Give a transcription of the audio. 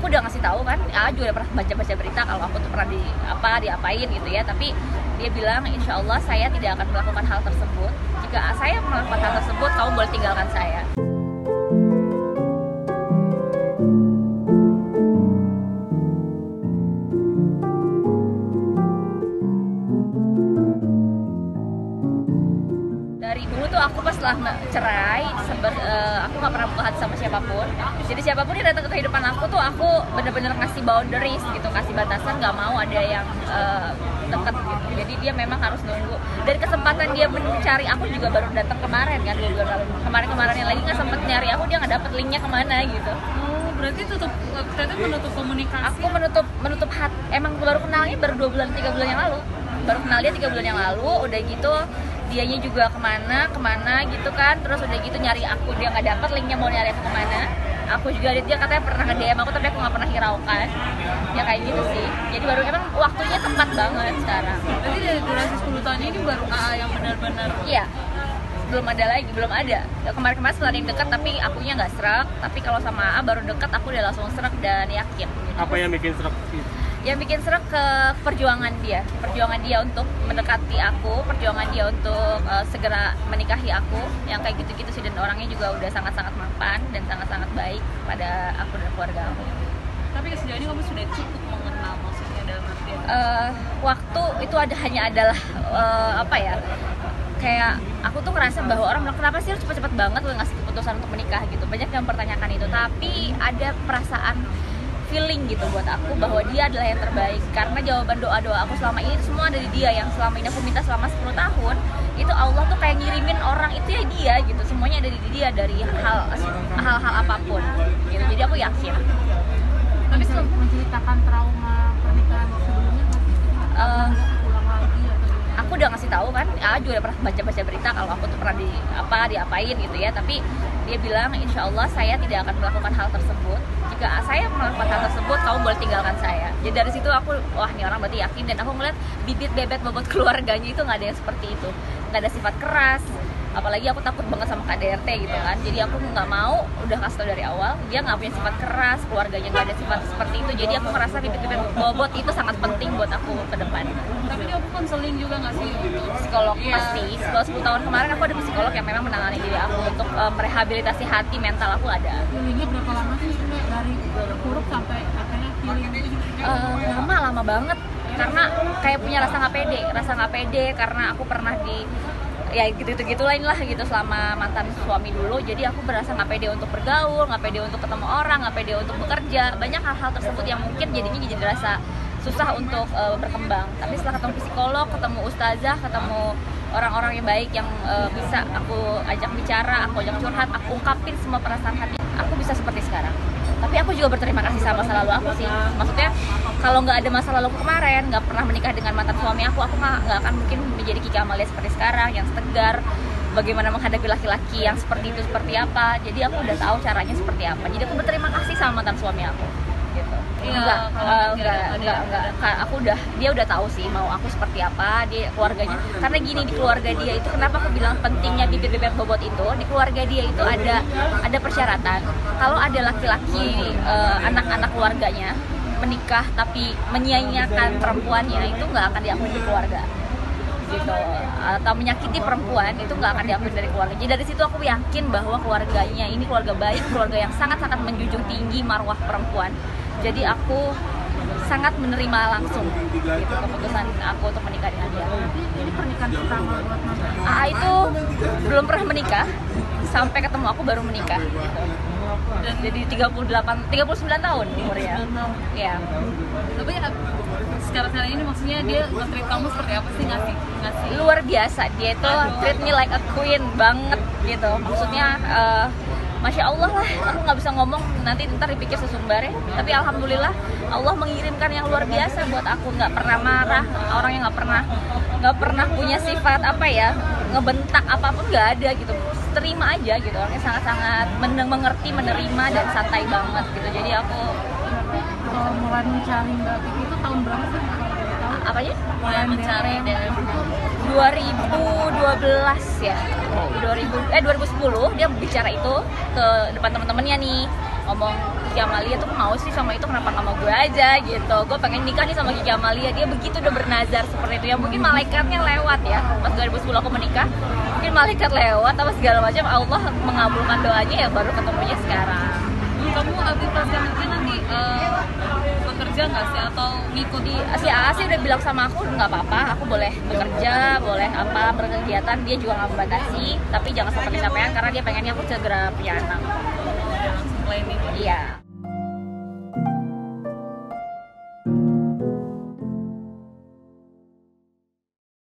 udah ngasih tahu kan, juga udah pernah baca berita kalau aku tuh pernah diapain gitu ya, tapi dia bilang insya Allah saya tidak akan melakukan hal tersebut. Jika saya melakukan hal tersebut, kamu boleh tinggalkan saya. Dari dulu tuh aku pas setelah cerai, aku nggak pernah buka hati sama siapapun. Jadi siapapun yang datang ke kehidupan aku tuh aku bener-bener ngasih boundaries gitu, kasih batasan, nggak mau ada yang deket gitu. Jadi dia memang harus nunggu. Dan kesempatan dia mencari aku juga baru datang kemarin kan, 2 bulan lalu. Kemarin lagi nggak sempet nyari aku, dia nggak dapet linknya kemana gitu. Oh, berarti ternyata menutup komunikasi. Aku menutup hati. Emang baru kenalnya baru 2 bulan 3 bulan yang lalu. Baru kenal dia 3 bulan yang lalu, udah gitu dianya juga kemana gitu kan, terus udah gitu nyari aku, dia nggak dapet linknya mau nyari aku kemana. Aku juga dia katanya pernah nge-DM aku tapi aku nggak pernah hiraukan, ya kayak gitu sih. Jadi baru emang waktunya tepat banget sekarang. Berarti dari durasi 10 tahun ini baru AA yang benar-benar. Iya, belum ada. Kemarin setelah yang dekat tapi akunya nggak serak, tapi kalau sama AA baru dekat aku udah langsung serak dan yakin gitu. Apa yang bikin serak? Yang bikin serak ke perjuangan dia untuk mendekati aku, perjuangan dia untuk segera menikahi aku, yang kayak gitu-gitu sih. Dan orangnya juga udah sangat-sangat mapan dan sangat-sangat baik pada aku dan keluarga aku. Tapi sejauh ini kamu sudah cukup mengenal, maksudnya dalam artian waktu itu adalah kayak aku tuh ngerasa bahwa orang bilang kenapa sih lu cepet-cepet banget lu ngasih keputusan untuk menikah gitu. Banyak yang mempertanyakan itu, tapi ada perasaan feeling gitu buat aku bahwa dia adalah yang terbaik, karena jawaban doa-doa aku selama ini semua dari dia. Yang selama ini aku minta selama 10 tahun itu Allah tuh kayak ngirimin orang itu ya dia gitu, semuanya dari dia, dari hal-hal apapun gitu. Jadi aku yakin. tapi menceritakan trauma pernikahan sebelumnya ulang lagi atau aku udah ngasih tahu kan, juga udah pernah baca berita kalau aku tuh pernah diapain gitu ya, tapi dia bilang insya Allah saya tidak akan melakukan hal tersebut. Jika saya melakukan hal tersebut, kamu boleh tinggalkan saya. Jadi dari situ aku, wah ini orang berarti yakin. Dan aku ngeliat bibit bebet bobot keluarganya itu nggak ada yang seperti itu, nggak ada sifat keras. Apalagi aku takut banget sama KDRT gitu kan. Jadi aku nggak mau, udah kasih tau dari awal dia nggak punya sifat keras, keluarganya nggak ada sifat seperti itu. Jadi aku ngerasa bibit-bibit bobot itu sangat penting buat aku ke depan. tapi dia konseling juga nggak sih? Psikolog pasti. Setelah 10 tahun kemarin aku ada psikolog yang memang menangani diri aku untuk merehabilitasi hati mental aku ada. Healingnya berapa lama sih sebenarnya dari buruk sampai akhirnya healing? Lama banget, karena kayak punya rasa nggak pede karena aku pernah ya gitu-gitulah lah gitu selama mantan suami dulu. Jadi aku berasa nggak pede untuk bergaul, nggak pede untuk ketemu orang, nggak pede untuk bekerja. Banyak hal-hal tersebut yang mungkin jadinya jadi rasa susah untuk berkembang. Tapi setelah ketemu psikolog, ketemu ustazah, ketemu orang-orang yang baik yang bisa aku ajak bicara, aku ajak curhat, aku ungkapin semua perasaan hati, aku bisa seperti sekarang. Tapi aku juga berterima kasih sama masa lalu aku sih. Maksudnya kalau nggak ada masa lalu kemarin, nggak pernah menikah dengan mantan suami aku nggak akan mungkin menjadi Kiki Amalia seperti sekarang, yang tegar, bagaimana menghadapi laki-laki yang seperti itu seperti apa. Jadi aku udah tahu caranya seperti apa. Jadi aku berterima kasih sama mantan suami aku. Gitu. Enggak. Dia udah tahu sih mau aku seperti apa, dia keluarganya. Karena gini, di keluarga dia itu kenapa aku bilang pentingnya bibit-bibit bobot itu, di keluarga dia itu ada persyaratan. Kalau ada laki-laki anak-anak keluarganya menikah tapi menyia-nyiakan perempuannya, itu nggak akan diakui di keluarga gitu, atau menyakiti perempuan itu nggak akan diakui dari keluarga. Jadi dari situ aku yakin bahwa keluarganya ini keluarga baik, keluarga yang sangat-sangat menjunjung tinggi marwah perempuan. Jadi aku sangat menerima langsung gitu keputusan aku untuk menikah dengan dia. Ini pernikahan pertama buat Mama? Itu belum pernah menikah, sampai ketemu aku baru menikah gitu. Dan jadi 39 tahun umurnya. Iya. Tapi sekarang ini maksudnya dia nge-treat kamu seperti apa sih, ngasih luar biasa. Dia itu treat me like a queen banget gitu. Maksudnya Masya Allah lah, aku nggak bisa ngomong, nanti ntar dipikir sesumbar ya. Tapi alhamdulillah Allah mengirimkan yang luar biasa buat aku. Nggak pernah marah, orang yang nggak pernah punya sifat ngebentak apapun, nggak ada gitu. Terima aja gitu, orangnya sangat-sangat mengerti, menerima dan santai banget gitu. Jadi aku mulai mencari Mbak Kiki itu tahun berapa sih? Apanya? Mulai mencari dan 2012 ya. 2010 dia bicara itu ke depan teman-temannya nih, ngomong Kiki Amalia tuh mau sih sama itu, kenapa nggak mau gue aja gitu. Gue pengen nikah nih sama Kiki Amalia, dia begitu udah bernazar seperti itu ya. Mungkin malaikatnya lewat ya, pas 2010 aku menikah, mungkin malaikat lewat apa segala macam, Allah mengabulkan doanya ya, baru ketemunya sekarang. Kamu habis pas nikah nanti bekerja nggak sih atau ngikut? Si AA sih udah bilang sama aku nggak apa-apa, aku boleh bekerja, boleh apa berkegiatan, dia juga nggak membatasi, tapi jangan sampai kecapean karena dia pengennya aku segera punya anak. Planning. Iya.